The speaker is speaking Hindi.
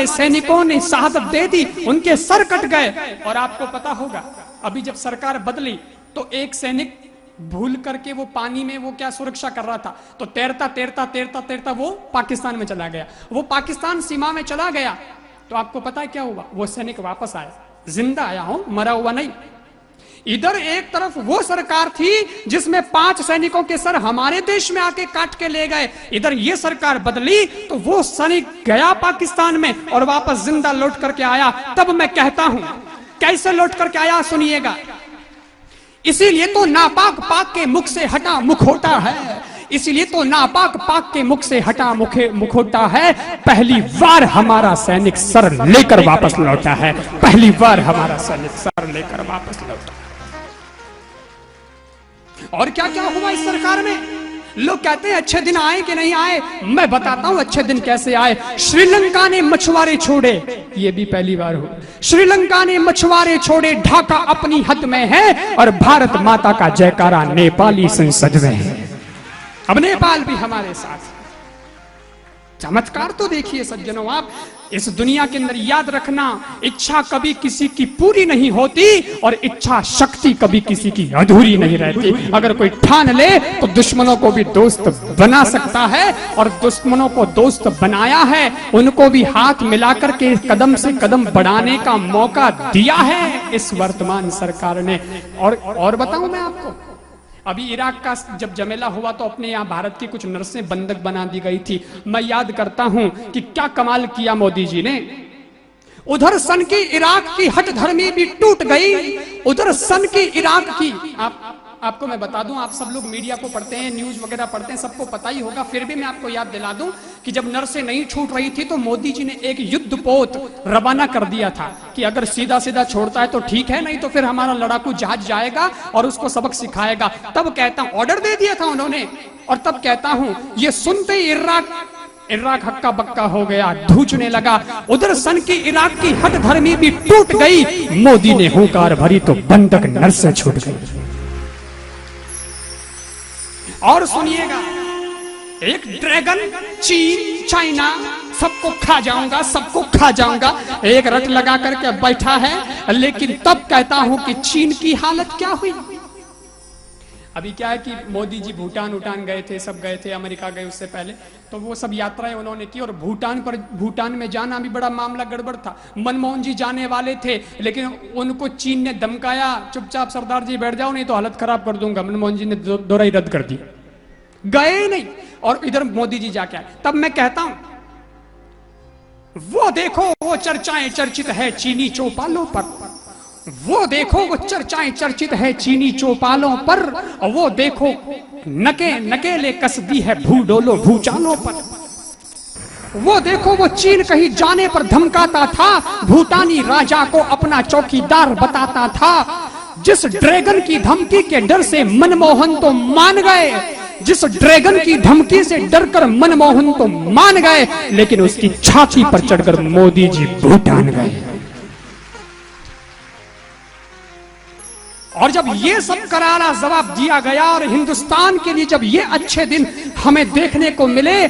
हमारे सैनिकों ने शहादत दे दी, उनके सर कट गए। और आपको पता होगा अभी जब सरकार बदली तो एक सैनिक भूल करके वो पानी में वो क्या सुरक्षा कर रहा था, तो तैरता तैरता तैरता तैरता वो पाकिस्तान में चला गया। वो पाकिस्तान सीमा में चला गया तो आपको पता है क्या हुआ? वो सैनिक वापस आया, जिंदा आया हूं, मरा हुआ नहीं। इधर एक तरफ वो सरकार थी जिसमें 5 सैनिकों के सर हमारे देश में आके काट के ले गए, इधर ये सरकार बदली तो वो सैनिक गया पाकिस्तान में और वापस जिंदा लौट करके आया। तब मैं कहता हूं कैसे लौट करके आया, सुनिएगा। इसीलिए तो नापाक पाक के मुख से हटा मुखौटा है, इसीलिए तो नापाक पाक के मुख से हटा मुखौटा है। पहली बार हमारा सैनिक सर लेकर वापस लौटा है, पहली बार हमारा सैनिक सर लेकर वापस लौटा। और क्या क्या हुआ इस सरकार में? लोग कहते हैं अच्छे दिन आए कि नहीं आए, मैं बताता हूं अच्छे दिन कैसे आए। श्रीलंका ने मछुआरे छोड़े, ये भी पहली बार हुआ। श्रीलंका ने मछुआरे छोड़े, ढाका अपनी हद में है और भारत माता का जयकारा नेपाली संसद में है। अब नेपाल भी हमारे साथ। चमत्कार तो देखिए सज्जनों आप, इस दुनिया के अंदर याद रखना, इच्छा कभी किसी की पूरी नहीं होती और इच्छा शक्ति कभी किसी की अधूरी नहीं रहती। अगर कोई ठान ले तो दुश्मनों को भी दोस्त बना सकता है, और दुश्मनों को दोस्त बनाया है, उनको भी हाथ मिलाकर के कदम से कदम बढ़ाने का मौका दिया है इस वर्तमान सरकार ने। और बताऊं मैं आपको, अभी इराक का जब जमेला हुआ तो अपने यहाँ भारत की कुछ नर्सें बंधक बना दी गई थी। मैं याद करता हूं कि क्या कमाल किया मोदी जी ने। उधर सन की इराक की हठ धर्मी भी टूट गई, उधर सन की इराक की। आपको मैं बता दूं, आप सब लोग मीडिया को पढ़ते हैं, न्यूज वगैरह पढ़ते हैं, सबको पता ही होगा, फिर भी मैं आपको याद दिला दूं कि जब नर्सें नहीं छूट रही थी तो मोदी जी ने एक युद्ध पोत रवाना कर दिया था कि अगर सीधा सीधा छोड़ता है तो ठीक है, नहीं तो फिर हमारा लड़ाकू जहाज जाएगा और उसको सबक सिखाएगा। तब कहता हूं ऑर्डर दे दिया था उन्होंने, और तब कहता हूं ये सुनते ही इराक हक्का बक्का हो गया, धूचने लगा। उधर सन की इराक की हठ धर्मी भी टूट गई, मोदी ने हुंकार भरी तो बंधक नर्सें छूट गई। और सुनिएगा, एक ड्रैगन चीन चाइना सबको खा जाऊंगा, सबको खा जाऊंगा, एक रट लगा करके बैठा है। लेकिन तब कहता हूं कि चीन की हालत क्या हुई। अभी क्या है कि मोदी जी भूटान गए थे, सब गए थे, अमेरिका गए उससे पहले, तो वो सब यात्राएं उन्होंने की। और भूटान में जाना भी बड़ा मामला गड़बड़ था। मनमोहन जी जाने वाले थे, लेकिन उनको चीन ने धमकाया, चुपचाप सरदार जी बैठ जाओ नहीं तो हालत खराब कर दूंगा। मनमोहन जी ने दौरा ही रद्द कर दी, गए नहीं, और इधर मोदी जी जाके आए। तब मैं कहता हूं वो देखो वो चर्चाएं चर्चित है चीनी चौपालों पर, वो देखो वो चर्चाएं चर्चित है चीनी चौपालों पर, और वो देखो नकेले कसदी है भूडोलो भूचालों पर। वो देखो वो चीन कहीं जाने पर धमकाता था, भूटानी राजा को अपना चौकीदार बताता था। जिस ड्रैगन की धमकी के डर से मनमोहन तो मान गए, जिस ड्रैगन की धमकी से डरकर मनमोहन तो मान गए, लेकिन उसकी छाती पर चढ़कर मोदी जी भूटान गए। और जब ये सब करारा जवाब दिया गया और हिंदुस्तान के लिए जब ये अच्छे दिन हमें देखने को मिले,